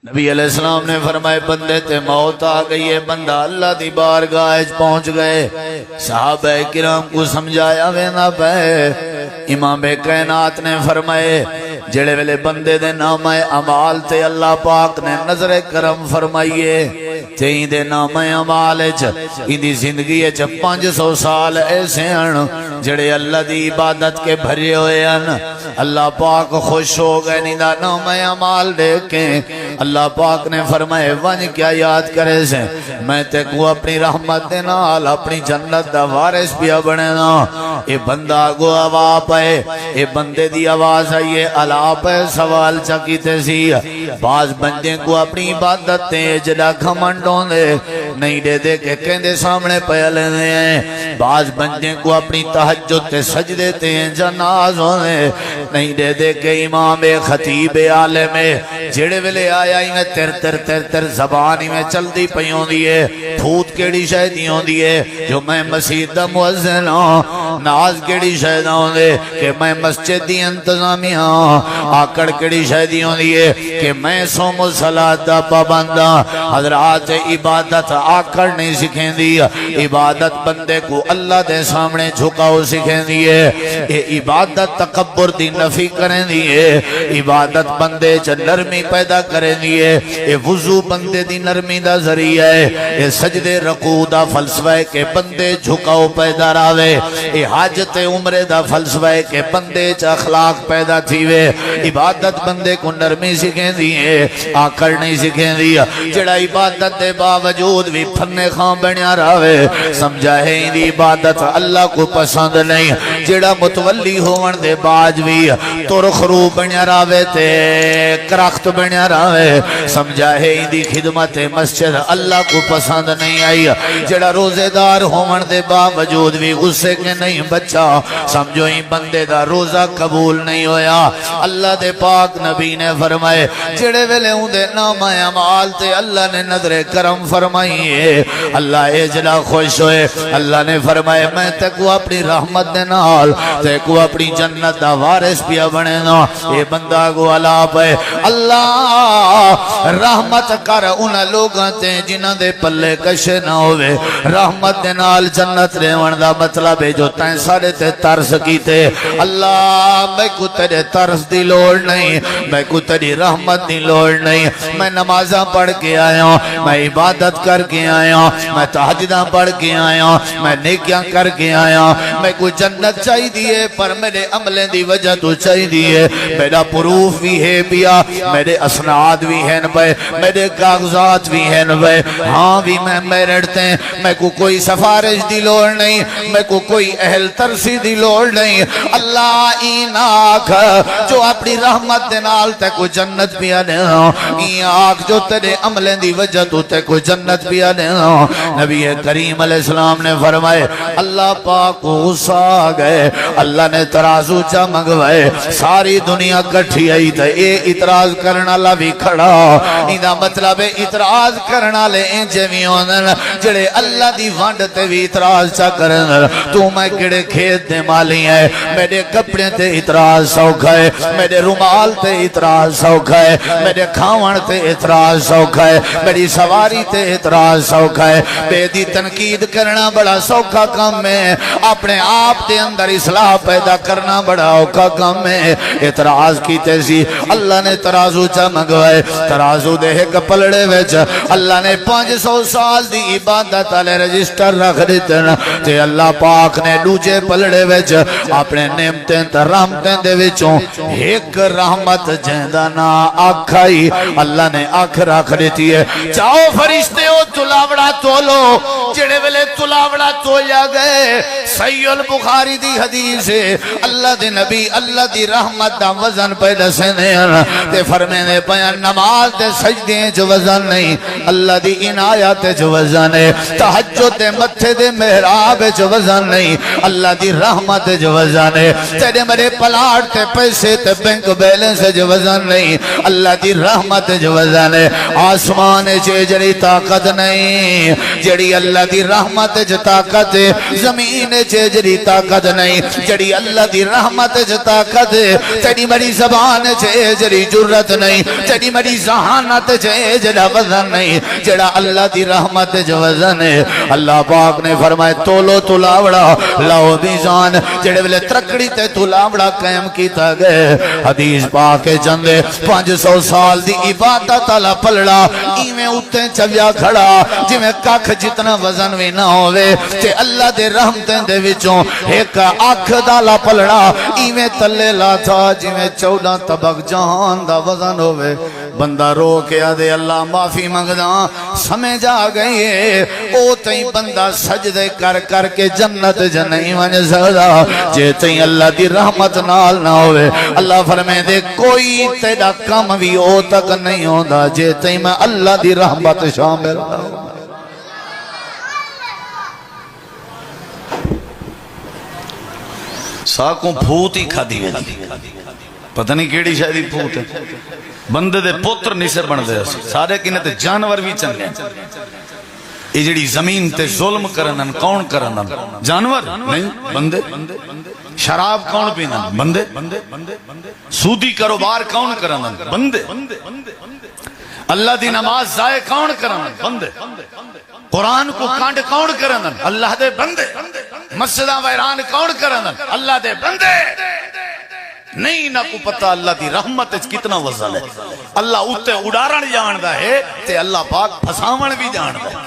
نبی علیہ السلام نے فرمائے بندے تے موت آ گئی ہے، بندہ اللہ دی بارگاہ پہنچ گئے۔ صحابہ کرام کو سمجھایا وینا پے۔ امام کائنات نے فرمائے جڑے ویلے بندے دے نامہ اعمال تے اللہ پاک نے نظر کرم فرمائیے تے دے نامہ اعمال دی زندگی 500 سال ایسے ہیں جڑے اللہ دی عبادت کے بھرے ہوئے ہیں۔ اللہ پاک خوش ہو گئے نیدہ نامہ اعمال دیکھیں۔ اللہ پاک نے فرمائے ون کیا یاد کرے سے میں تے کو اپنی رحمت دے نال اپنی جنت دا وارث پیا بنے نا۔ اے بندہ گو آواز پائے، اے بندے دی آواز آئیے اللہ پہ سوال چکیتے سی۔ بعض بندے کو اپنی عبادت تے جڑا گھمنڈوں دے نہیں دے دے کے کہندے سامنے پہلے دے ہیں۔ بعض بندے کو اپنی تہجد تے سجدے تے جنازوں دے نہیں دے دے کے امام خطیب عالم جڑے ویلے آیا ہی میں تر تر تر تر زبانی میں چل دی پیوں دیئے پھوت کیڑی شہدیوں دیئے جو میں مسجد دا مؤذن ہوں، ناز کیڑی شہدوں دے کہ میں مسجد دی انتظامی ہوں، آکڑ کیڑی شہدیوں دیئے کہ میں سوم و صلاة دا پابندہ۔ حضرات عبادت آکڑ نہیں سکھیں دی، عبادت بندے کو اللہ دے سامنے جھکاؤ سکھیں دیئے، عبادت تکبر دی نفی کریں دیئے، عبادت بندے چا نرمی پیدا کریں دیئے، وضو بندے دی نرمی دا ذریعہ ہے، سجدے رکوع دا فلسفہ ہے کہ بندے جھکاؤ پیدا راوے، حاجت عمرے دا فلسفہ ہے کہ بندے چا اخلاق پیدا تھیوے۔ عبادت بندے کو نرمی سکھیں دیئے، آکڑ نہیں سکھیں دیئے۔ جڑا عبادت دے باوجود بھی پھنے خان بنیا راوے سمجھا ہے اندی عبادت اللہ کو پسند نہیں۔ جڑا متولی ہون دے باج بھی ترخ رو بنیا راوے تے کرخت بنیا راوے سمجھا ہے اندی خدمت مسجد اللہ کو پسند نہیں آئی۔ جڑا روزے دار ہون دے باوجود بھی غصے کے نہیں بچا سمجھو ہی بندے دا روزہ قبول نہیں ہویا۔ اللہ دے پاک نبی نے فرمائے جڑے ویلے ہوں دے نام اعمال تے اللہ نے نظر کرم فرمائیے، اللہ اجلا خوش ہوئے۔ اللہ نے فرمائے میں تے کو اپنی رحمت دے نال تے کو اپنی جنت دا وارث پیا بنے نا۔ اے بندہ کو اللہ پہ اللہ رحمت کر ان لوگاں تے جنہ دے پلے کشے نہ ہوئے۔ رحمت دے نال جنت ریون دا مطلب ہے جو تین سارے تے ترس کیتے۔ اللہ میں کو تیرے ترس دی لوڑ نہیں، میں کو تیری رحمت دی لوڑ نہیں۔ میں نمازاں پڑھ کے آیا ہوں، میں عبادت کر کے آیا ہوں، میں تہجداں پڑھ کے آیا ہوں، میں نیکیاں کر کے آیا ہوں۔ میں کو جنت چاہی دیئے پر میرے عملیں دی وجہ تو چاہی دیئے، میرا پروف بھی ہے بیا، میرے اسناد بھی ہیں بے، میرے کاغذات بھی ہیں بے، ہاں بھی میں میرڑتے ہیں۔ میں کو کوئی سفارش دی لوڑ نہیں، میں کو کوئی اہل ترسی دی لوڑ نہیں۔ اللہ این آنکھ جو اپنی رحمت دنال تے کو جنت بھی آنے ہوں، این آنکھ جو تیرے عملیں دی وجہ تو تے کو جنت بھی آنے ہوں۔ نبی کریم علیہ السلام نے فرمائے اللہ پاک کو غصہ آ گئے، اللہ نے ترازو چا منگوائے، ساری دنیا کٹھی آئی تھے، اے اعتراض کرنا اللہ بھی کھڑا۔ ایدہ مطلب اعتراض کرنا لے انجویوں جڑے اللہ دی وانڈ تے بھی اعتراض چا کرنا۔ تو میں کڑے کھیت دے مالی ہے، میرے کپڑے تے اعتراض سوکھا ہے، میرے رومال تے اعتراض سوکھا ہے، میرے کھاون تے اعتراض سوکھا ہے، میری سواری تے اعتراض سوکھا ہے۔ بے دی تنقید کرنا بڑا سوکھا کام ہے، اپنے آپ دے اندر اصلاح پیدا کرنا بڑا اوکھا کام ہے۔ اعتراض کیتے سی اللہ نے ترازو چا منگوائے، ترازو دے ایک پلڑے ویچ اللہ نے 500 سال دی عبادت علی رجسٹر رکھ دیتن تے اللہ پاک نے دوجے پلڑے ویچ اپنے نعمتیں تے رحمتیں دے وچوں ایک رحمت جہدانا آکھائی اللہ نے آکھ رکھ دیتی ہے۔ چاہو فرشتے ہو تلاوڑا تولو، جڑے ویلے تلاوڑا تولیا گئے صحیح البخاری دی حدیث ہے اللہ دے نبی اللہ دی رحمت دا وزن پہ دسے تے فرمینے پیا نماز دے سجدے جو وزن نہیں، اللہ دی عنایت جو وزن ہے، تہجد دے متھے دے محراب جو وزن نہیں، اللہ دی رحمت جو وزن ہے، تیرے میرے پلاٹ تے پیسے تے بینک بیلنس جو وزن نہیں، اللہ دی رحمت جو وزن ہے۔ آسمان جڑی طاقت نہیں، جڑی اللہ دی رحمت جو طاقت ہے، زمین جڑی طاقت نہیں جڑی اللہ دی رحمت چ طاقت تیری میری زبان چ جڑی جرت نہیں تیری میری ذہانت چ جڑا وزن نہیں جڑا اللہ دی رحمت چ وزن ہے اللہ پاک نے فرمائے تولو تلاوڑا لاؤ میزان جڑے ویلے ترکڑی تے تلاوڑا قائم کیتا گئے حدیث پاک چندے 500 سال دی عبادت والا پلڑا ایویں اوتے چویا کھڑا جویں ککھ جتنا وزن وی نہ ہوے تے اللہ دے رحمتیں دے وچوں ایک اکھ دا لا پلڑا ایویں تلے لا تھا جویں 14 طبق جہان دا وزن ہوے بندہ رو کے آدھے اللہ معافی منگدا سمجھ آ گئی ہے او تئیں بندہ سجدے کر کر کے جنت ج نہیں ون سکدا جے تئیں اللہ دی رحمت نال نہ ہوے اللہ فرمائے دے کوئی تیرا کم بھی او تک نہیں ہوندا جے تئیں میں اللہ دی رحمت شامل نہ ہوں ساکوں پھوت ہی کھا دی ویدی پتہ نہیں کیڑی شاید پھوت ہے بندے دے پوتر نہیں سے بن دے سارے کینے تے جانور بھی چنگے یہ جڑی زمین تے ظلم کرنن کون کرنن جانور نہیں بندے شراب کون پینن بندے سودی کاروبار کون کرنن بندے اللہ دی نماز ضائع کون کرنن بندے قرآن کو کانڈ کون کرنن اللہ دے بندے مسجدہ ویران کون کرنن اللہ دے بندے نہیں نہ کو پتہ اللہ دی رحمت کتنا وزن ہے اللہ اتے اڑارن جاندہ ہے تے اللہ پاک پھساون بھی جاندہ ہے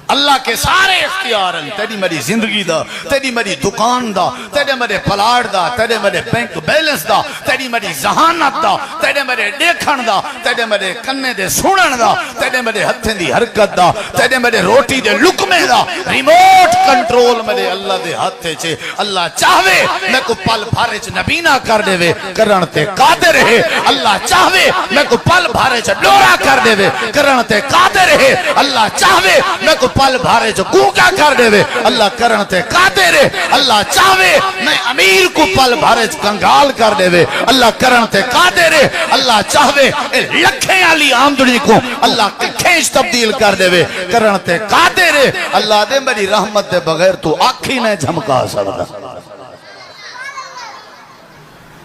اللہ کے سارے اختیار ہیں تیری میری زندگی دا تیری میری دکان دا تیرے میرے پلاٹ دا تیرے میرے بینک بیلنس دا تیری میری ذہانت دا تیرے میرے دیکھن دا تیرے میرے کنے دے سنن دا تیرے میرے ہتھیں دی حرکت دا تیرے میرے روٹی دے لکمے دا ریموٹ کنٹرول میرے اللہ دے ہتھے چھے اللہ چاہوے میں کو پل بھارے چھ نبینا کر دے وے کرن تے قادر ہے اللہ چاہوے میں کو پل بھارے چھ ڈورا کر دے وے کرن تے قادر ہے اللہ چاہوے میں کو پل بھارے جو گونگا کر دے وے اللہ کرن تے قادر ہے اللہ چاہوے میں امیر کو پل بھارے جو کنگال کر دے وے اللہ کرن تے قادر ہے اللہ چاہوے لکھیں علی آمدنی کو اللہ کھینچ تبدیل کر دے وے کرن تے قادر ہے اللہ دے میری رحمت دے بغیر تو آنکھی نے جھمکا سکتا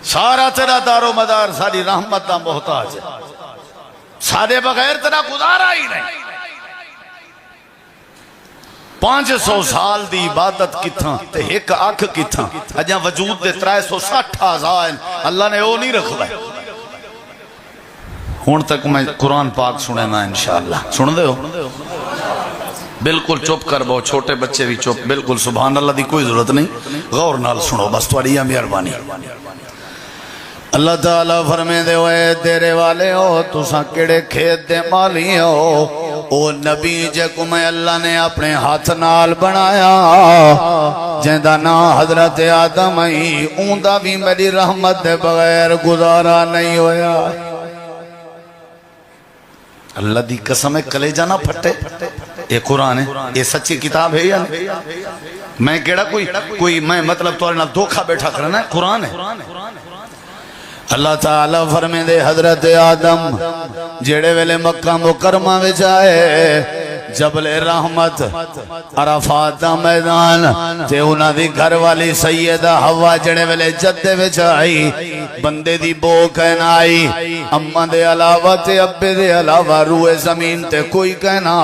سارا تیرا دار و مدار ساری رحمت دا محتاج ہے سارے بغیر تیرا گزارا ہی نہیں 500 سال دی عبادت کتھاں تے ایک آنکھ کتھاں اجاں وجود دے 360 آزائن اللہ نے وہ نہیں رکھ لائے ہون تک میں قرآن پاک سنے نا انشاءاللہ سن دے ہو بالکل چپ کر بہو چھوٹے بچے بھی چپ بالکل سبحان اللہ دی کوئی ضرورت نہیں غور نال سنو بس توڑی یا مہربانی اللہ تعالیٰ فرمے دے ہوئے تیرے والے ہو تساں کیڑے کھیت دے مالی ہو او نبی جے کو میں اللہ نے اپنے ہاتھ نال بنایا جیندہ نا حضرت آدم ہی اوندہ بھی میری رحمت دے بغیر گزارا نہیں ہویا اللہ دی قسم ہے کلے جانا پھٹے یہ قرآن ہے یہ سچی کتاب ہے یا نہیں میں کیڑا کوئی میں مطلب تو نہ دھوکھا بیٹھا کرنا ہے قرآن ہے اللہ تعالیٰ فرمے دے حضرت آدم جیڑے ویلے مکہ مکرمہ وچائے جبل رحمت عرفات دا میدان تے انہاں دی گھر والی سیدہ حوا جڑے ویلے جدے وچ آئی بندے دی بو کہنا آئی اماں دے علاوہ تے ابے دے علاوہ روئے زمین تے کوئی کہنا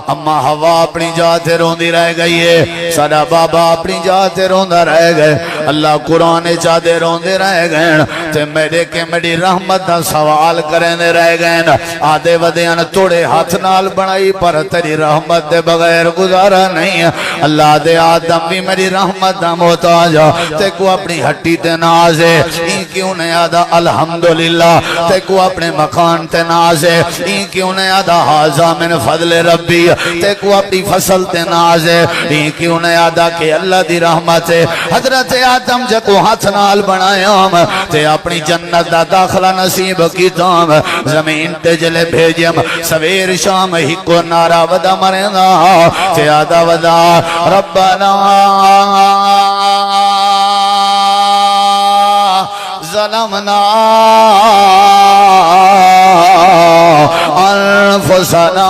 اماں حوا اپنی جاتے روندی رہ گئی ہے ساڈا بابا اپنی جاتے روندہ رہ گئے اللہ قرآن چاہتے روندے رہ گئے تے میرے کے میری رحمت دا سوال کریں دے رہ گئے آدھے ودیاں توڑے ہاتھ نال بنائی پر تیری رحمت دے بغیر گزارا نہیں اللہ دے آدم بھی میری رحمت دا محتاج تے کو اپنی ہٹی تے نازے این کیوں نے آدھا الحمدللہ تے کو اپنے مکان تے نازے این کیوں نے آدھا حاضا من فضل ربی تے کو اپنی فصل تے نازے این کیوں نے آدھا کہ اللہ دی رحمت ہے حضرت آدم جے کو ہاتھ نال بنایام تے اپنی جنت دا داخلہ نصیب کی تام زمین تے جلے بھیجیم سویر شام ہی کو نارا ودا مرنا تے آدھا ودا ربنا ظلمنا انفسنا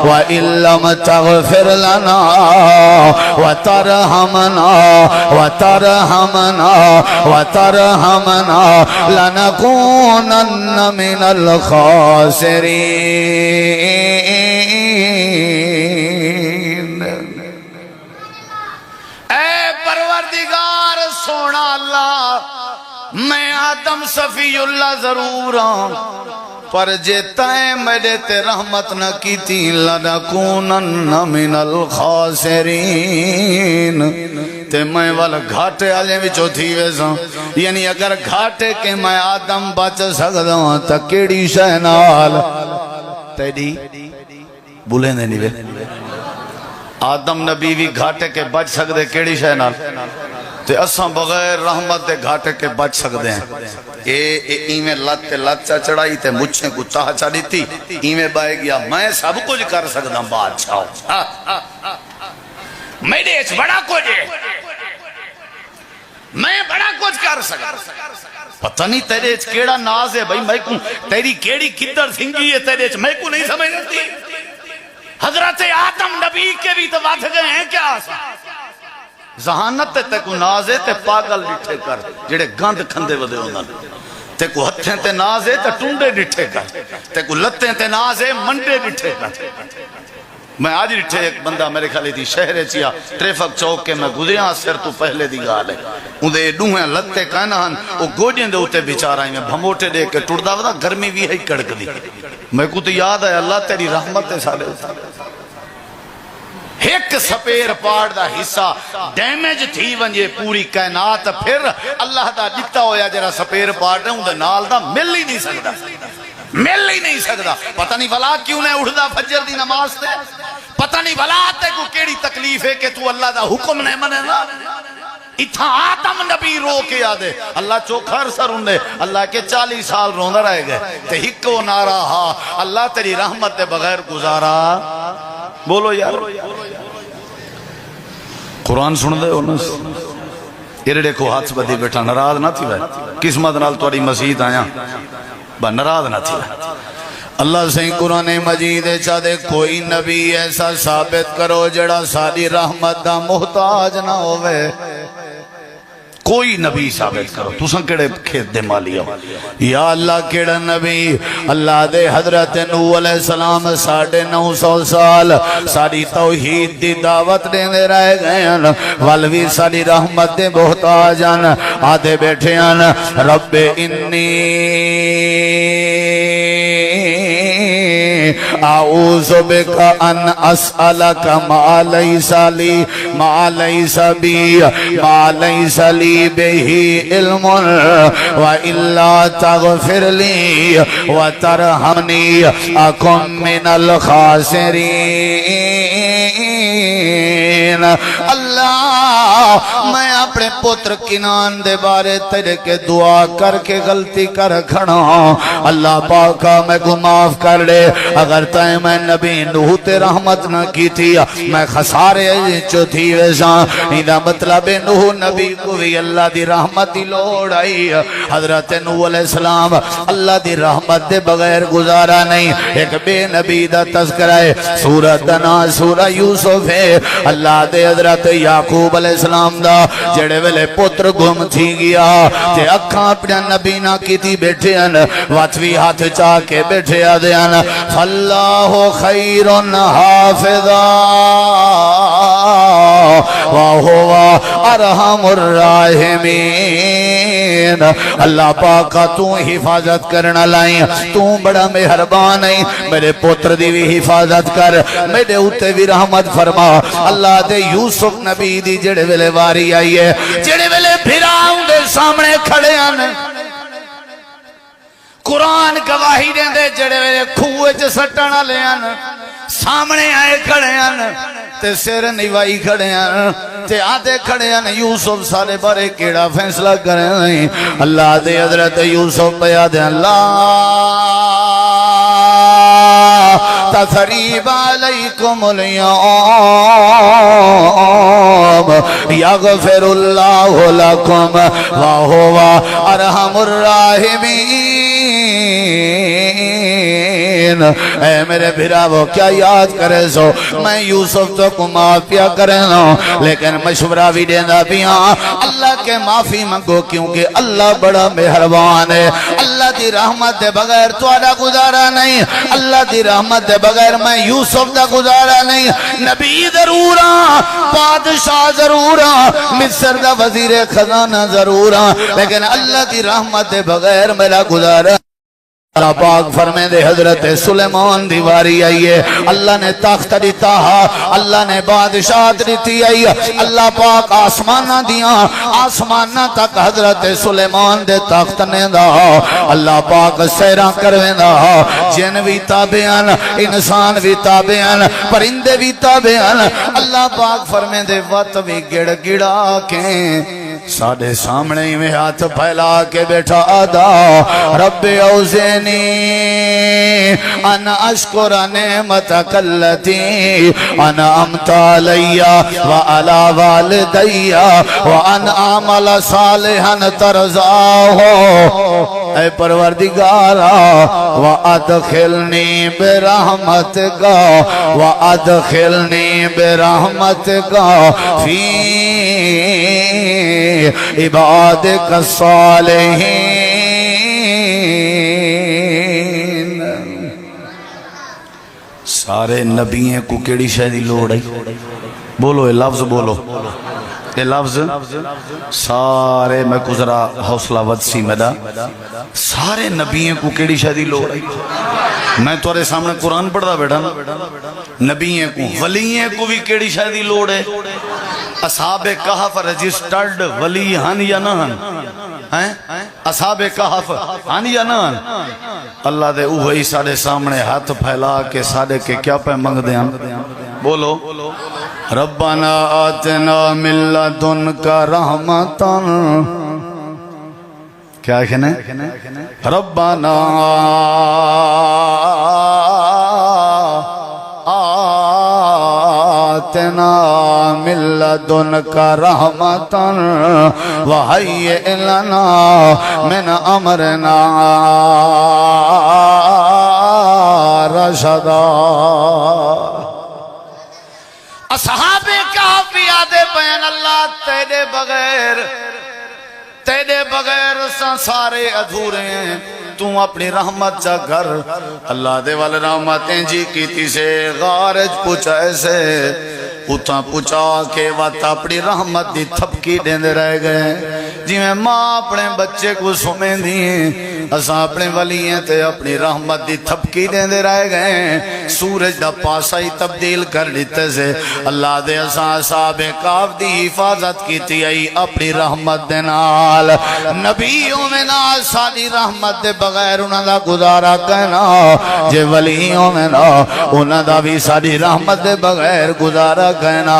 وَإِن لَّمْ تَغْفِرْ لَنَا وَتَرْحَمْنَا لَنَكُونَنَّ مِنَ الْخَاسِرِينَ۔ اے پروردگار سونا اللہ، میں آدم صفی اللہ ضرور ہوں، پر جے تائیں میرے تے رحمت نہ کی تھی لَنَكُونَنَّ مِنَ الْخَاسِرِينَ، تے میں والا گھاٹے آلے وچوں تھی ویسا، یعنی اگر گھاٹے کے میں آدم بچ سکتا ہوں تا کیڑی شے نال تیری بولیں دے نہیں وے آدم نبی بھی گھاٹے کے بچ سکتے کیڑی شے نال، تے اساں بغیر رحمت دے گھاٹے کے بچ سکتے ہیں۔ ایویں لت چا چڑھائی تے مچھیں کو چاہ چڑھی تھی، ایویں بائے گیا میں سب کچھ کر سکتا ہوں بادشاہ، میرے اچ بڑا کچھ ہے، میں بڑا کچھ کر سکتا، پتہ نہیں تیرے اچ کیڑا ناز ہے بھائی، میں کو تیری کیڑی کدر سنگی ہے تیرے اچ، میں کو نہیں سمجھ سکتی۔ حضرت آدم نبی کے بھی تو بات گئے ہیں کیا ذہانت تے کو نازے تے پاگل ڈٹھے کر جڑے گند کھندے ودے ہونا، تے کو ہتھیں تے نازے تے ٹونڈے ڈٹھے کر، تے کو لتیں تے نازے منڈے ڈٹھے کر۔ میں آج ڈٹھے ایک بندہ میرے خالی تھی شہر چیا ٹریفک چوک کے میں گزریاں سر تو پہلے دی گال ہے، اندے ڈوہیں لتے کہنا ہن او گوجیں دے ہوتے بیچارہ میں بھموٹے دے کے ٹوڑدا ودا گرمی بھی ہے کڑک دی، میں کو تو یاد ہے اللہ تیری رحمت ہے سارے ایک سپیر پاڑ دا حصہ ڈیمیج تھی ونجے پوری کائنات پھر اللہ دا جتا ہویا جرا سپیر پاڑ دے اندے نال دا مل ہی نہیں سکتا، مل ہی نہیں سکتا۔ پتہ نہیں بلا کیوں نے اٹھدا فجر دی نماز تے، پتہ نہیں بلا تے کو کیڑی تکلیف ہے کہ تو اللہ دا حکم نہیں منے نا، اتھا آدم نبی رو کے آدھے اللہ چوکھر سر اندے اللہ کے 40 سال روندہ رہ گئے تے ہکو نارا ہا اللہ تیری رحمت دے بغیر گزارا، بولو یار قرآن سن دے انہوں ایرڑے کو ہاتھ بدی بیٹھا نراض نہ تھی بھائی قسمت نال توڑی مسیحت آیا با نراض نہ تھی بھائی اللہ سے قرآن مجید چاہدے کوئی نبی ایسا ثابت کرو جڑا ساری رحمت دا محتاج نہ ہوئے، کوئی نبی ثابت کرو، تو سن کڑے کھیت دے مالی ہو یا اللہ کڑا نبی، اللہ دے حضرت نوح علیہ السلام 950 سال ساری توحید دی دعوت دینے رہ گئے ہیں، والوی ساری رحمت دے محتاجان آدھے بیٹھے ہیں رب انی اعوذ بک ان اسألک ما لیس لی بہی علم وَإِلَّا تَغْفِرْ لِي وَتَرْحَمْنِي أَكُن مِّنَ الْخَاسِرِينَ۔ اللہ میں اپنے پتر کنان دے بارے تیرے کے دعا کر کے غلطی کر کھڑا ہوں، اللہ پاکا میں کو معاف کر لے، اگر تائیں میں نبی نوح تے رحمت نہ کی تھی میں خسارے جو تھی ویسا، ایدہ مطلب نوح نبی کو بھی اللہ دی رحمت دی لوڑ آئی، حضرت نوح علیہ السلام اللہ دی رحمت دے بغیر گزارا نہیں۔ ایک بے نبی دا تذکرہ ہے سورہ دنا سورہ یوسف ہے، اللہ دے حضرت یعقوب علیہ السلام دا جڑے ویلے پتر گم تھی گیا تے اکھاں اپنے نبی نہ کی تھی بیٹھے ہیں، واتوی ہاتھ چاہ کے بیٹھے آدھے ہیں فاللہ خیر حافظا وَهُوَ أَرْحَمُ الراحمین۔ اللہ پاکا تو حفاظت کرنا لائیں، تو بڑا مہربان ہے، میرے پتر دی بھی حفاظت کر، میرے اوتے بھی رحمت فرما۔ اللہ دے یوسف نبی دی جڑے ویلے واری آئی ہے، جڑے ویلے پھراؤں دے سامنے کھڑے ہیں، قرآن گواہی دیں دے جڑے ویلے کھوئے چ سٹنا لے ہیں، سامنے آئے کھڑے ہیں تے سیر نیوائی کھڑے ہیں تے آدھے کھڑے ہیں یوسف سارے بارے کیڑا فیصلہ کریں ہیں، اللہ دے حضرت یوسف بیاد اللہ تثریب علیکم اليوم یغفر اللہ لکم وہو ارحم الراحمین۔ العالمین اے میرے بھراو کیا یاد کرے سو میں یوسف تو کو معاف پیا کرے نا لیکن مشورہ بھی دینا پیا اللہ کے معافی منگو کیونکہ اللہ بڑا مہربان ہے اللہ دی رحمت دے بغیر تواڈا گزارا نہیں اللہ دی رحمت دے بغیر میں یوسف دا گزارا نہیں نبی ضرور ہاں بادشاہ ضرور ہاں مصر دا وزیر خزانہ ضرور ہاں لیکن اللہ دی رحمت دے بغیر میرا گزارا اللہ پاک فرمے دے حضرت سلیمان دیواری آئیے اللہ نے تخت دیتا اللہ نے بادشاہت دیتی آئی اللہ پاک آسمانہ دیا آسمانہ تک حضرت سلیمان دے تخت نے دا اللہ پاک سیران کرویں دا جن بھی تابعان انسان بھی تابعان پرندے بھی تابعان اللہ پاک فرمے دے وقت بھی گڑ گڑا کے ساڑھے سامنے میں ہاتھ پھیلا کے بیٹھا آدھا رب اوزینی ان اشکر نعمتک اللتی انعمت علی وعلی والدی وان اعمل صالحا ترضاہ اے پروردگارا وادخلنی برحمتک وادخلنی برحمتک فی عبادک الصالحین سارے نبیوں کو کیڑی شاید لوڑ ہے بولو یہ لفظ بولو یہ لفظ سارے میں گزرا حوصلہ ودسی مدا سارے نبیوں کو کیڑی شاید لوڑ ہے میں تمہارے سامنے قرآن پڑھتا بیٹھا نبیوں کو ولیوں کو بھی کیڑی شاید لوڑ ہے اصحاب کہف رجسٹرڈ ولی ہن یا نہ ہن اصحاب کہف ہن یا نہ ہن اللہ دے اوہی ساڑے سامنے ہاتھ پھیلا کے ساڑے کے کیا پہ منگ دیں بولو ربنا آتنا من لدنک رحمتا کیا کہنے ربنا آتنا من لدنک رحمتا وحیئ لنا من امرنا رشدا اصحاب کہف یاد پین اللہ تیرے بغیر سارے ادھورے ہیں تو اپنی رحمت جا گھر اللہ دے والے رحمتیں جی کیتی سے غارج پوچھا ایسے اتھا پوچھا کہ وقت اپنی رحمت دی تھپکی دیندے رہ گئے جی میں ماں اپنے بچے کو سمیں دی اساں اپنے ولییں تے اپنی رحمت دی تھپکی دیندے رہ گئے سورج دا پاسا ہی تبدیل کر دیتے سے اللہ دے اساں صاحب کاف دی حفاظت کیتی آئی اپنی رحمت دے نال نبیوں میں نال ساری رحمت دے بغیر انہاں دا گزارا کہنا جے ولیوں میں نا انہاں دا بھی ساری رحمت دے بغیر گزارا کہنا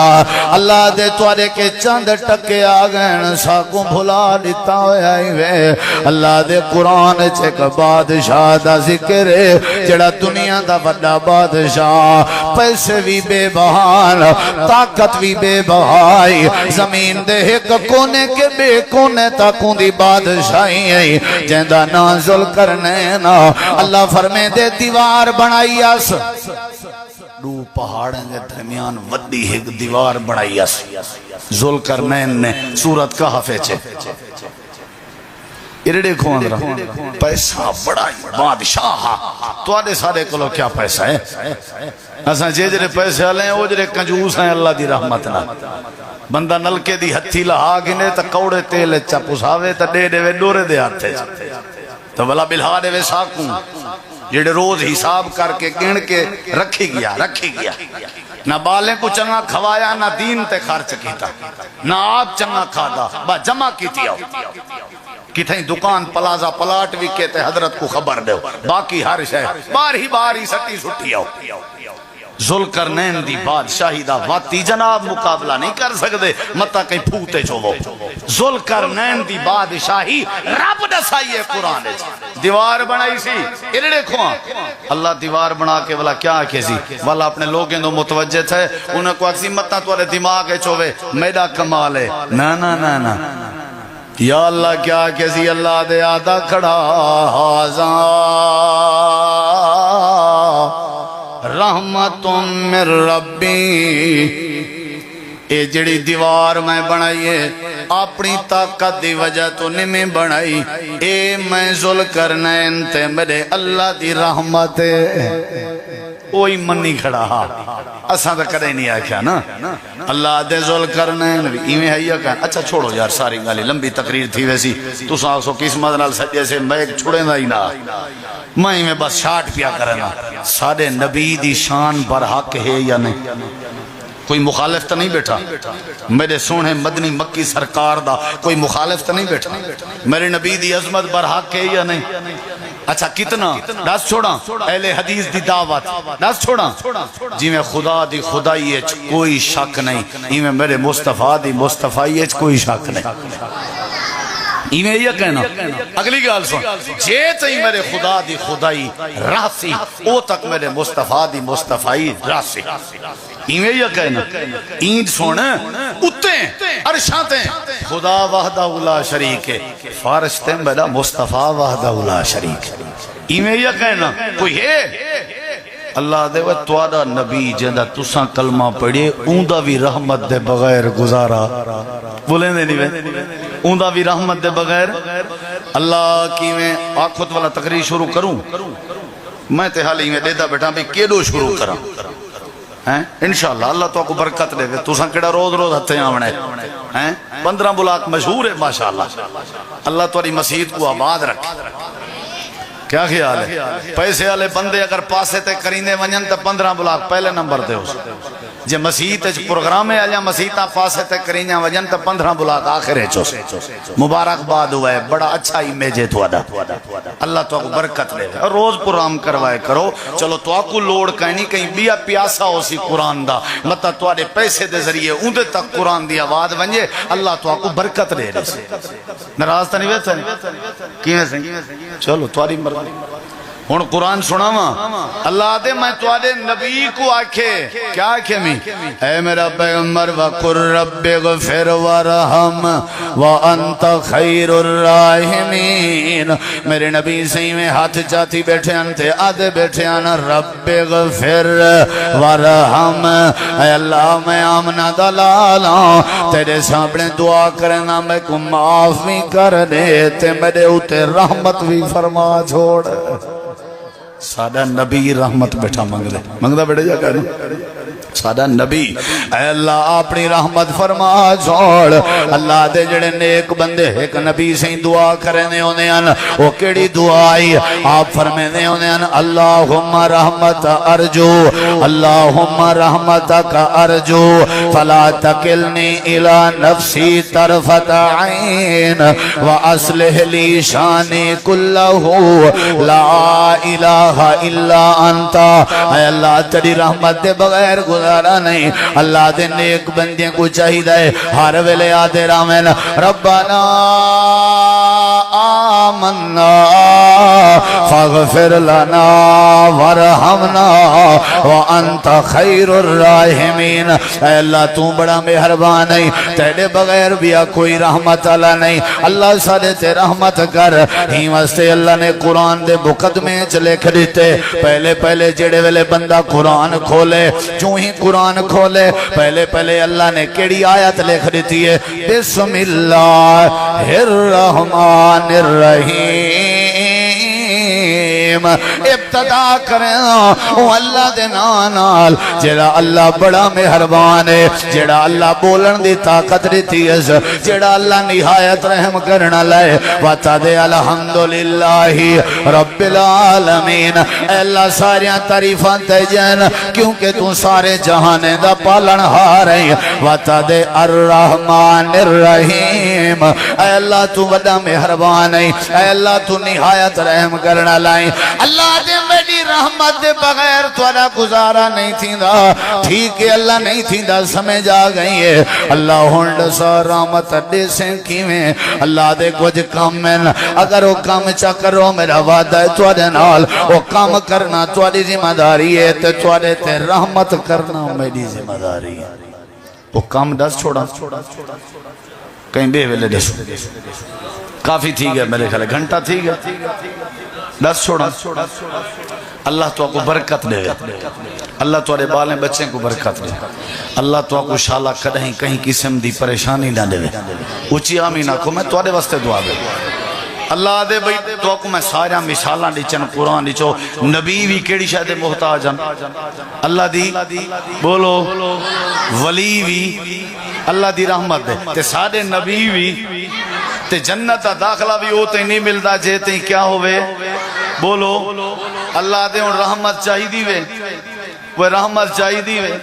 اللہ دے توارے کے چند ٹکے آگئن ساکوں بھلا دیتا ہویا ہی وے اللہ دے قرآن چیک بادشاہ دا ذکر ہے جڑا دنیا دا بڑا بادشاہ پیسے بھی بے بہان طاقت بھی بے بہائی زمین دے ایک کونے کے بے کونے تاکوں دی بادشاہی ہے جیندہ نازل کرنے نا اللہ فرمے دے دیوار بنائی اس دو پہاڑیں کے درمیان ودی ایک دیوار بنائی اس ذوالقرنین نے سورت کہف چھے ارڑے کھو اندرہ پیسہ بڑا بادشاہ تو آدھے سارے کلو کیا پیسہ ہے ایسا جیجرے پیسے آلے ہیں وہ جرے کنجوس ہیں اللہ دی رحمتنا بندہ نلکے دی ہتھی لہا گنے تا کوڑے تیلے چپساوے تا دے دے وے ڈورے دے آتے تو بلا بلہا دے وے ساکوں جڑے روز حساب کر کے گن کے رکھی گیا نہ بالیں کو چنگا کھوایا نہ دین تے خرچ کیتا نہ آپ چنگا کھادا با جمع کیتی آؤ کتیں دکان پلازا پلاٹ بھی کہتے حضرت کو خبر دے باقی ہر شہر بار ہی سٹی سٹی آؤ ذوالقرنین دی بادشاہی دا واتی جناب مقابلہ نہیں کر سکتے متا کہیں پھوتے چھو وہ ذوالقرنین دی بادشاہی رب دسائیے قرآن دیوار بنائی سی ارڑے کھواں اللہ دیوار بنا کے والا کیا کہسی والا اپنے لوگیں دو متوجہ تھے انہیں کو اکسی متا توارے دماغ ہے چھوے میڈا کمال ہے نا یا اللہ کیا کہسی اللہ دے آدھا کھڑا رحمت من ربی، اے جڑی دیوار میں بنائیے اپنی طاقت دی وجہ تو نہیں بنائی، اے میں ذوالقرنین تے میرے اللہ دی رحمت ہے۔ وہی منی کھڑا ہاں اساں تو کرے نہیں آکھیا نا اللہ دے ذوالقرنین بھی ایویں ہے یا کہ اچھا چھوڑو یار ساری گالی لمبی تقریر تھی ویسی تو سو قسمت نال سجے سے میں چھوڑے دا ہی نہ میں میں بس شاٹ پیا کرنا۔ سارے نبی دی شان برحق ہے یا نہیں؟ کوئی مخالف تو نہیں بیٹھا؟ میرے سونے مدنی مکی سرکار دا کوئی مخالف تو نہیں بیٹھا؟ میرے نبی دی عظمت برحق ہے یا نہیں؟ اچھا کتنا دس چھوڑا اہل حدیث دی دعوت دس چھوڑا جی میں خدا دی خدائی کوئی شک نہیں، میں میرے مصطفیٰ دی مصطفیٰ کوئی شک نہیں۔ ایویں یہ کہنا اگلی گال سن جے تئی میرے خدا دی خدائی راسی او تک میرے مصطفیٰ دی مصطفیٰ راسی، ایویں یہ کہنا اینج سن اتے عرشاں خدا وحدہ لا شریک ہے، فرشتے میرا مصطفیٰ وحدہ لا شریک ہے، ایویں یہ کہنا کوئی ہے اللہ دے وہ توڑا نبی جندہ تساں کلمہ پڑھے اوندہ بھی رحمت دے بغیر گزارا بولیں دے نہیں بے اوندہ بھی رحمت دے بغیر اللہ کی میں آخوت والا تقریر شروع کروں میں تے حالی میں دیتا بیٹھا بھی کیڑو شروع کرا انشاءاللہ اللہ تو کو برکت دے تساں کیڑا روز روز ہتھے آونے 15 بلاک مشہور ہے ماشاءاللہ اللہ تواری مسجد کو آباد رکھے۔ کیا خیال ہے پیسے والے بندے اگر پاسے تے کریندے ونجن تے 15 بلاک پہلے نمبر دے اس جے مسیح پروگرام ہے یا مسیح تا پاسے تے کریندے ونجن تے 15 بلاک آخرے چوس مبارکباد ہوا ہے، بڑا اچھا امیج ہے تواڈا، اللہ تو کو برکت دے روز پروگرام کروائے کرو چلو تو کو لوڑ کہیں کہیں بیا پیاسا ہو سی قرآن دا مطلب تواڈے پیسے دے ذریعے اوندے تک قرآن دی آواز ونجے اللہ تو کو برکت دے ناراض تا نہیں ویسا کیویں سے چلو تواڈی مرضی ہن قرآن سناواں اللہ دے میں تواڈے نبی کو آکھے کیا آکھے میں اے میرا پیغمبر وقر رب اغفر ورحم وانت خیر الراحمین، میرے نبی صحیح میں ہاتھ چاہتی بیٹھے انتے آدھے بیٹھے آنا رب اغفر ورحم، اے اللہ میں آمنہ دلالا تیرے سامنے دعا کرنا میں کو معاف بھی کر دے تے میرے اوتے رحمت بھی فرما چھوڑ۔ سادہ نبی رحمت بیٹھا منگدہ بیٹھے جا کہنا سادہ نبی اے اللہ اپنی رحمت فرما چھوڑ۔ اللہ دے جڑے نیک بندے ایک نبی سے دعا کرنے ہونے ہیں وہ کیڑی دعائی آپ فرمینے ہونے ہیں اللہم رحمت ارجو اللہم رحمتک ارجو فلا تکلنی الى نفسی طرفت عین واسلح لی شانی کلہو لا الہ الا انتا، اے اللہ تیری رحمت دے بغیر گزارا نہیں۔ اللہ دے نیک بندیاں کو چاہید ہے ہر ویلے آدھے رامین ربنا آمنا فاغفر لنا ورحمنا وانت خیر الراحمین، اے اللہ تو بڑا مہربان ہے تیرے بغیر بھی کوئی رحمت اللہ نہیں، اللہ سارے تے رحمت کر ہی واسطے اللہ نے قرآن دے مقدمے چلے کھڑیتے پہلے پہلے جڑے ویلے بندہ قرآن کھولے جو ہی قرآن کھولے پہلے پہلے اللہ نے کیڑی آیت لکھ دیتی ہے بسم اللہ الرحمن الرحیم، ابتدا کریں وہ اللہ دے نال جڑا اللہ بڑا مہربان ہے، جڑا اللہ بولن دی طاقت دیتی ہے، جڑا اللہ نہایت رحم کرنا لائے وطا دے الحمدللہ رب العالمین، اے اللہ ساریاں تعریفاں تیجن کیونکہ تو سارے جہانے دا پالن ہارے وطا دے الرحمن الرحیم، اے اللہ تو بڑا مہربان ہے، اے اللہ تو نہایت رحم کرنا لائے اللہ دے میری رحمت دے بغیر توڑا گزارا نہیں تھی دا ٹھیک ہے اللہ نہیں تھی دا سمجھ آ گئی ہے اللہ ہونڈ سا رحمت دے سے کیویں اللہ دے کچھ کام میں اگر وہ کام چا کرو میرا وعدہ ہے توڑے نال وہ کام کرنا توڑی ذمہ داری ہے توڑے تے رحمت کرنا میری ذمہ داری ہے وہ کام دس چھوڑا کہیں بے ویلے دسو کافی تھی گیا میرے خیال گھنٹہ تھی گیا دس چھوڑا اللہ تو کو برکت دے، اللہ تواڈے بالیں بچے کو برکت دے، اللہ تو کو شالا کدیں کہیں قسم دی پریشانی نہ دے۔ اچھی آمین آکھو، میں تواڈے واسطے دعا دے اللہ دے بھئی تو کو میں سارا مثالاں ڈچن قرآن ڈچو نبی بھی کیڑی شے دے محتاج ہیں اللہ دی بولو ولی بھی اللہ دی رحمت دے تے سارے نبی بھی تے جنت دا داخلہ بھی ہوتے نہیں ملدا جے تے کیا ہوئے بولو اللہ دے ان رحمت چاہی دی وے وہ رحمت چاہی دی وے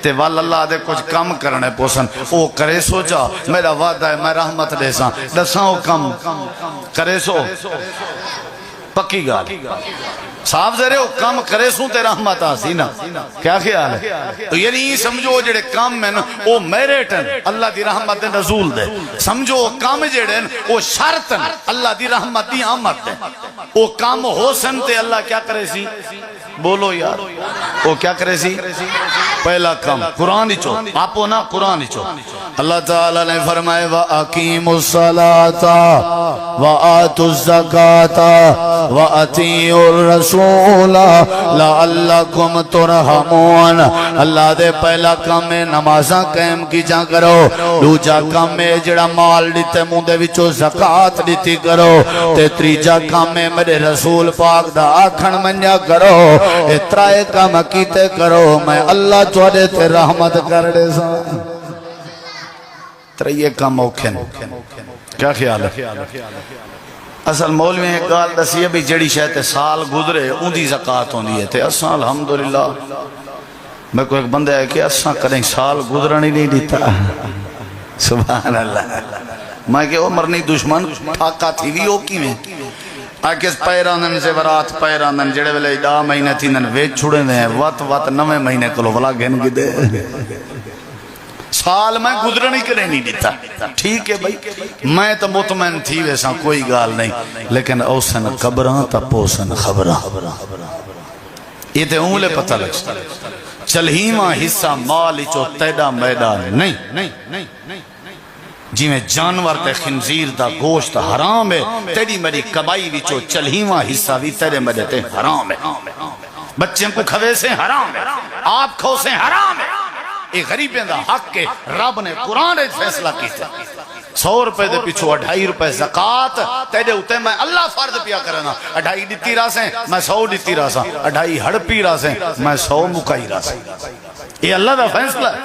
تے وال اللہ دے کچھ کم کرنے پوسن او کرے سو جا میرا وعدہ ہے میں رحمت دے ساں دساں او کم کرے سو پکی گال صاحب زرے او کم کرے سو تے رحمت آسی نا کیا خیال ہے تو یعنی یہ سمجھو جڑے کم میں او میریٹن اللہ دی رحمت دے نزول دے سمجھو کم جڑے او شرطن اللہ دی رحمت دی آمد دے او کم ہو سن تے اللہ کیا کرے سی بولو یار وہ کیا کرے سی پہلا کام قرآن ہی چو آپو نا قرآن ہی چو اللہ تعالیٰ نے فرمائے وَأَقِيمُوا الصَّلَاةَ وَآتُوا الزَّكَاةَ وَأَطِيعُوا الرَّسُولَ لَعَلَّكُمْ تُرْحَمُونَ اللہ دے پہلا کام میں نمازاں قائم کی جا کرو دوجا کام میں جڑا مال دیتے مندے وچو زکاة دیتی کرو تے تریجا کام میں میرے رسول پاک دا آکھن منجا کرو اترائے کام کیتے کرو میں اللہ توڑے تے رحمت کر دے سا ترائیے کام اوکھن کیا خیال ہے اصل مولوی ایک گال دسی بھی جڑی شاید سال گزرے ان دی زکاة ہوں دیئے تھے اساں الحمدللہ میں کو ایک بندہ ہے کہ اساں کریں سال گزرانی نہیں دیتا سبحان اللہ میں کہ وہ مرنی دشمن ٹھاکا تھی بھی ہو کی میں آکس پیرانن سے برات پیرانن جڑے ویلے دا مہینے تھی نن ویچ چھوڑے دیں وات 9 مہینے کلو بلا گھن کی دے سال میں گزرنی کرے نہیں دیتا ٹھیک ہے بھائی میں تو مطمئن تھی ویسا کوئی گال نہیں لیکن اوسن قبران تا پوسن خبران یہ تے اونلے پتہ لگتا چلہیمہ حصہ مالی چو تیڑا میدان نہیں جی میں جانور تے خنزیر دا گوشت حرام ہے تیری میری کبائی وچو چلہیواں حصہ بھی تیرے میرے تے حرام ہے بچیں کو کھوے سے حرام ہے آپ کھو سے حرام ہے ایک غریبیں دا حق کے رب نے قرآن ایک فیصلہ کی تھا 100 روپے دے پیچھو 2.5 روپے زکاة تیرے ہوتے میں اللہ فرض پیا کرنا 2.5 دیتی راسیں میں 100 دیتی راساں 2.5 ہڑپی راسیں میں 100 مکائی راسیں یہ اللہ دا فیصلہ ہے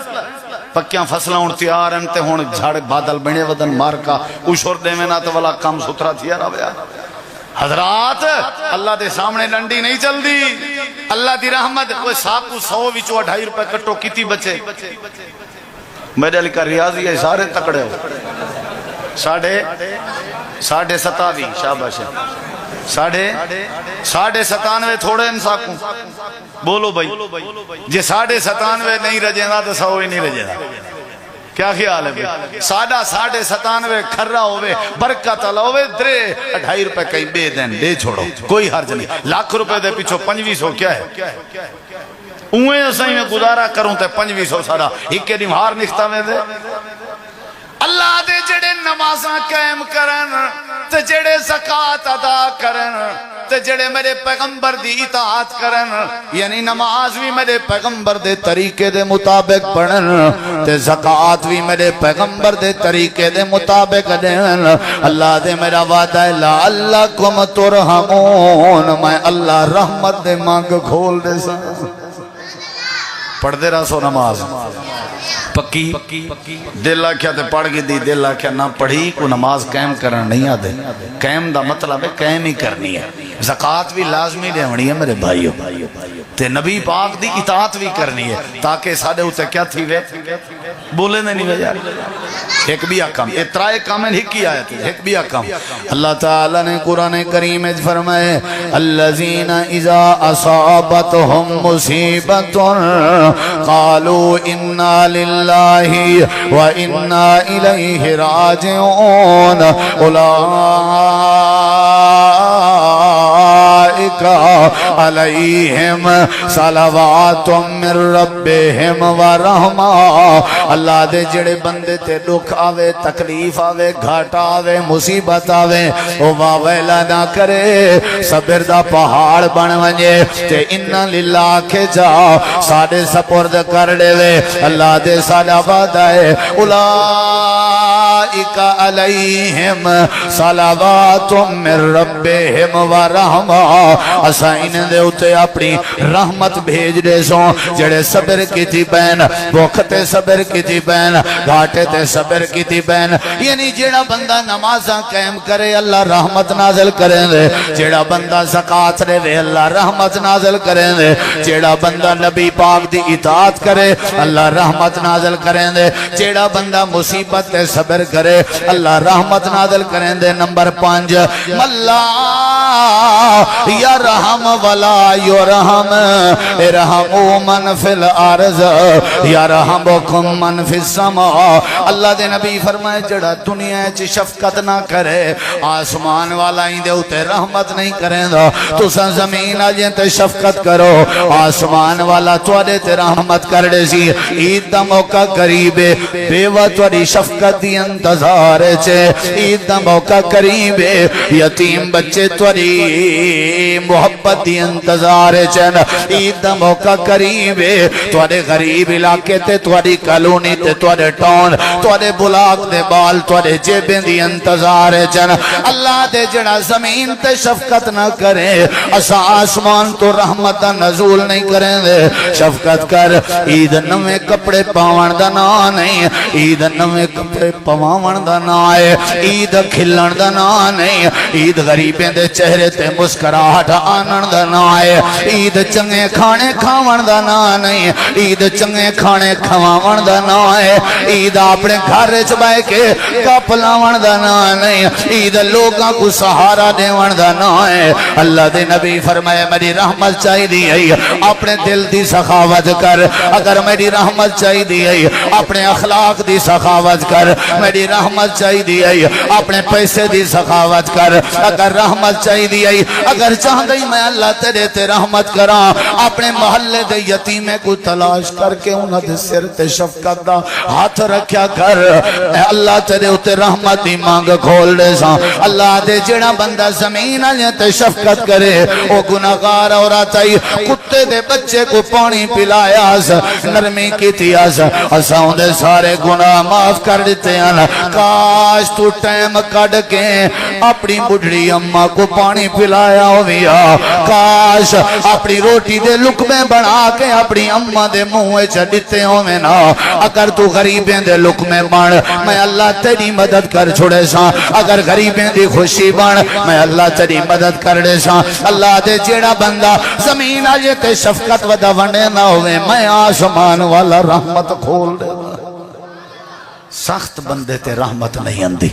پکیاں فصلہ ہون تیار ہیں تے ہون جھاڑ بادل بنے ودن مار کا اشور دے میں نہ تو والا کم سترہ تھیا رہا بیا حضرات اللہ دے سامنے ڈنڈی نہیں چل دی اللہ دی رحمت کوئی ساکو 100 وچو 2.5 روپے کٹو کتی بچے میرے علی کا ریاضی ہے سارے تکڑے ہو ساڑھے 27 شاباش ساڑھے 97 تھوڑے انساکوں بولو بھائی جی 97 نہیں رجینا تو 100 ہی نہیں رجینا کیا خیال ہے بھائی 97 کھرہ ہوئے برکت اللہ ہوئے درے 2.5 روپے کہیں بے دین دے چھوڑو کوئی حرج نہیں لاکھ روپے دے پیچھو 2500 کیا ہے اوہیں اسائی میں گزارا کروں تے 2500 سارا ایک کے نمہار نکھتا میں دے اللہ دے جڑے نمازاں قائم کرن تے جڑے زکاة ادا کرن تے جڑے میرے پیغمبر دی اطاعت کرن یعنی نماز بھی میرے پیغمبر دے طریقے دے مطابق پڑھن تے زکاة بھی میرے پیغمبر دے طریقے دے مطابق دین اللہ دے میرا وعدہ ہے لعلکم ترحمون میں اللہ رحمت دے مانگ کھول دے سا پڑھ دے رہا سو نماز پکی دل آکھیا تے پڑھ گی دی دل آکھیا نہ پڑھی کو نماز قائم کرنا نہیں آدھے قائم دا مطلب ہے قائم ہی کرنی ہے زکاة بھی لازمی دیونی ہے میرے بھائیو تے نبی پاک دی اطاعت بھی کرنی ہے تاکہ سادے ہوتے کیا تھی وے بولے نہیں وے یار ایک بھی آکام اترائے کامل ہی کی آیت ہے ایک بھی آکام اللہ تعالیٰ نے قرآن کریم اج فرمائے الذین اذا اصابتهم مصیبت قالوا انا للہ وانا الیہ راجعون علیہم صلوات من ربہم ورحمہ اللہ دے جڑے بندے تے دکھ آوے تکلیف آوے گھاٹا آوے مصیبت آوے او واویلا نہ کرے صبر دا پہاڑ بن ونجے تے انا للہ کے جا ساڑے سپرد کر دے وے اللہ دے ساڑا وعدہ ہے اولئک علیہم صلوات من ربہم ورحمہ اسا انہیں دے اتے اپنی رحمت بھیج دے سو جڑے صبر کی تھی بین بوکھتے صبر کی تھی بین گھاٹے تے صبر کی تھی بین یعنی جڑا بندہ نمازاں قائم کرے اللہ رحمت نازل کریں دے جڑا بندہ زکاة دے وے اللہ رحمت نازل کریں دے جڑا بندہ نبی پاک دی اطاعت کرے اللہ رحمت نازل کریں دے جڑا بندہ مصیبت تے صبر کرے اللہ رحمت نازل کریں دے نمبر 5 ملا یرحم ولا یرحم ارحموا من فی الارض یرحمکم من فی السماء اللہ دے نبی فرمائے جڑا دنیا چ شفقت نہ کرے آسمان والا ہی دے اتے رحمت نہیں کریں دا تساں زمین آجیں تے شفقت کرو آسمان والا توڑے تے رحمت کر دے سی عید دا موقع قریبے بیوہ توڑی شفقت دی انتظار چھے عید دا موقع قریبے یتیم بچے توڑی محبت دی انتظار چھے عید دا موقع قریبے توڑے غریب علاقے تے توڑی کالونی تے توڑے ٹون توڑے بلاک دے بال توڑے جیبیں دی انتظار چھے اللہ دے جڑا زمین تے شفقت نہ کرے اسا آسمان تو رحمت نزول نہیں کریں دے شفقت کر عید نوے کپڑے پاون دا نا نہیں عید نوے کپڑے پاون دا نا ہے عید کھلن دا نا نہیں عید غریبیں دے چہرے تے مسکراہٹ آنن دا نا ہے عید چنگے کھانے کھاون دا نا نہیں عید چنگے کھانے کھواون دا نا ہے عید اپنے گھر چبائے کے کپ لاون دا نا نہیں عید لوگاں کو سہارا دیون دا نا ہے اللہ دے نبی فرمائے میری رحمت چاہی دی ہے اپنے دل دی سخاوت کر اگر میری رحمت چاہی دی ہے اپنے اخلاق دی سخاوت کر میری رحمت چاہی دی ہے اپنے پیسے دی سخاوت کر اگر رحمت چاہی دی ہے اگر چاہ گئی میں اللہ تیرے تے رحمت کراں اپنے محلے دے یتیمے کو تلاش کر کے انہاں دے سر تے شفقت دا ہاتھ رکھیا کر اے اللہ تیرے اتے رحمت دی مانگ کھول دے ساں اللہ دے جڑا بندہ زمین آلے تے شفقت کرے او گناہگار عورت آئی کتے دے بچے کو پانی پلایا نرمی کی تھی اساں دے سارے گناہ معاف کر دیتے ہیں کاش تو ٹائم کڑ کے اپنی بڑھڑی اماں کو پانی پلایا ہویا کاش اپنی روٹی دے لقمے بنا کے اپنی اماں دے منہ چڑھتے ہوئے نا اگر تو غریبیں دے لقمے بن میں اللہ تیری مدد کر چھوڑے ساں اگر غریبیں دی خوشی بن میں اللہ تیری مدد کر دے ساں اللہ دے جیڑا بندہ زمین آجے تے شفقت ودا ونڈے نہ ہوئے میں آسمان والا رحمت کھول دے سخت بندے تے رحمت نہیں اندی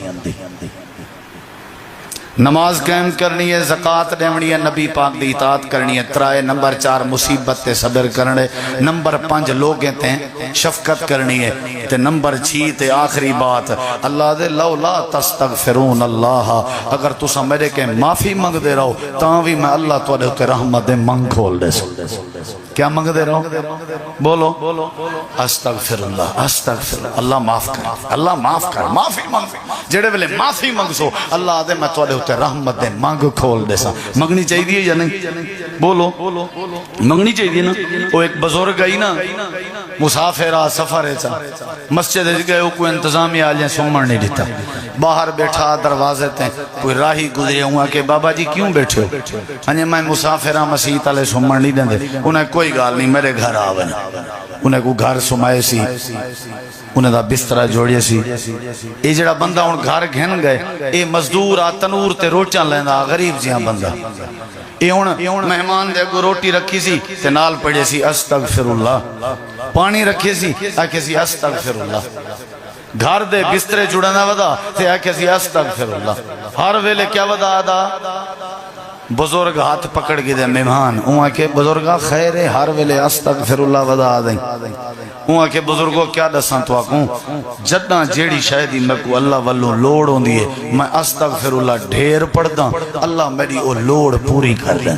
نماز قائم کرنی ہے زکاة دیونی ہے نبی پاک دی اطاعت کرنی ہے ترائے نمبر 4 مصیبت تے صبر کرنے نمبر 5 لوگیں تے شفقت کرنی ہے تے نمبر 6 تے آخری بات اللہ دے لولا تستغفرون اللہ اگر تسا میرے کے معافی منگ دے رہو تاں بھی میں اللہ تو دے رحمت دے منگ کھول دے سو کیا منگ دے رہو بولو استغفر اللہ اللہ معاف کر اللہ معاف کر معافی منگ جڑے ویلے معافی منگ سو اللہ دے میں تو دے رحمت دے مانگ کھول دے سا منگنی چاہی دیئے یا نہیں بولو منگنی چاہی دیئے نا وہ ایک بزرگ گئی نا مسافرہ سفر ہے مسجد گئے وہ کوئی انتظامی آلیاں سومن نہیں دیتا باہر بیٹھا دروازے تے کوئی راہی گزرے ہوا کہ بابا جی کیوں بیٹھے ہو ہنجے میں مسافرہ مسیح تالے سومن نہیں دیں دے انہیں کوئی گال نہیں میرے گھر آوے انہیں کو گھر سمائے سی انہیں دا بسترہ جوڑیے سی اے جڑا بندہ ان گھر گھن گئے اے مزدور آ تنور تے روٹیاں لیندہ غریب جیاں بندہ اے ان مہمان دے کو روٹی رکھی سی تے نال پڑھے سی استغفر اللہ پانی رکھی سی آکے سی استغفر اللہ گھر دے بسترے جڑنا ودا تے آکے سی استغفر اللہ ہر ویلے کیا ودا آدھا بزرگ ہاتھ پکڑ کے دے مہمان اوہاں کے بزرگا خیر ہر ویلے استغفر اللہ ودا دیں اوہاں کے بزرگوں کیا دساں تو آکوں جداں جیڑی شاید میں کو اللہ والوں لوڑ ہوں دیئے میں استغفر اللہ ڈھیر پڑھ دا اللہ میری او لوڑ پوری کر دیں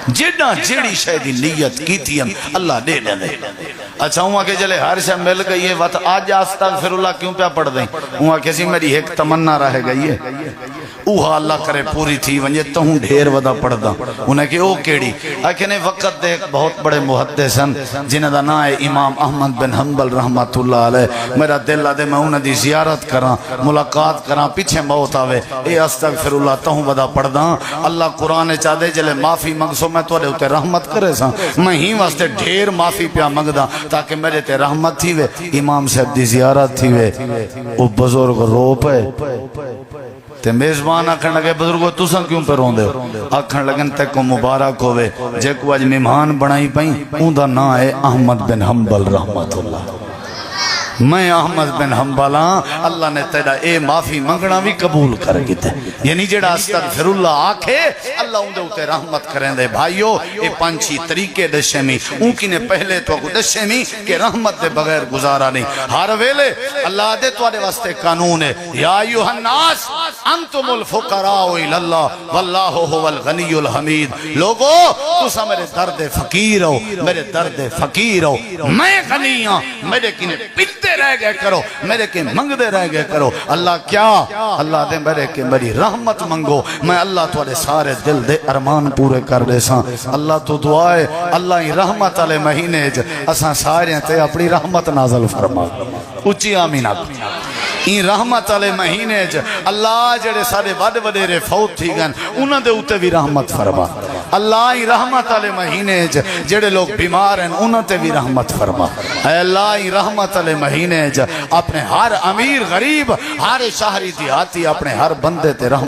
جیڑا جیڑی شاید نیت کی تھی ہم اللہ دے دیں اچھا ہوں کہ جلے ہر شاہ مل گئی ہے وقت آج استغفر اللہ کیوں پہ پڑھ دیں ہوں کسی میری ایک تمنا رہ گئی ہے اوہا اللہ کرے پوری تھی ونجے تہوں ڈھیر ودا پڑھ دا انہیں کہ او کیڑی اکھنے وقت دے بہت بڑے محدثن جنہ دا نا ہے امام احمد بن حنبل رحمت اللہ علیہ میرا دل دے میں انہیں دی زیارت کران ملاقات کران پیچھے موت آوے اے استغفر اللہ تہوں ودا پڑھ دا اللہ قرآن چاہ دے جلے معافی منگسو میں تو تے رحمت کرے سا میں ہی واسطے ڈھیر معافی پیا منگ دا تاکہ میرے تے رحمت تھی وے امام صاحب دی زیارت تھی وے او بزرگ رو پے تے میزبان آکھن لگے بزرگو تساں کیوں پہ رون دے آکھن لگن تے کو مبارک ہوئے جے کو اج مہمان بنائی پئیں اون دا نا ہے احمد بن حنبل رحمت اللہ میں احمد بن حنبل اللہ نے تیرا اے معافی منگنا بھی قبول کر گئے یعنی جڑا استغفر اللہ آکھے اللہ ان دے اتے رحمت کریں دے بھائیو اے پانچی طریقے دشے میں ان کی نے پہلے تو کو دشے میں کہ رحمت دے بغیر گزارا نہیں ہر ویلے اللہ دے تو آدے واسطے قانون ہے یا ایوہ الناس انتم الفقراء الاللہ واللہ هو الغنی الحمید لوگو تسا میرے درد فقیر ہو میرے درد فقیر ہو میں غنی ہوں میرے کنے پتے رہ گئے کرو میرے کے منگ دے رہ گئے کرو اللہ کیا اللہ دے میرے کے میری رحمت منگو میں اللہ تو علیہ سارے دل دے ارمان پورے کر دے ساں اللہ تو دعائے اللہ ہی رحمت علیہ مہینے اساں سارے تے اپنی رحمت نازل فرما اچھی آمین این رحمت علیہ مہینے اللہ جڑے سارے وڈ وڈیرے فوت تھی گن انہاں دے اوتے بھی رحمت فرما اللہ ہی رحمت علیہ مہینے جڑے لوگ بیمار ہیں انہاں تے بھی رحمت فرما اے اللہ ہی رحمت علیہ مہینے اپنے ہر امیر غریب ہر شہری دیہاتی اپنے ہر بندے تے رحمت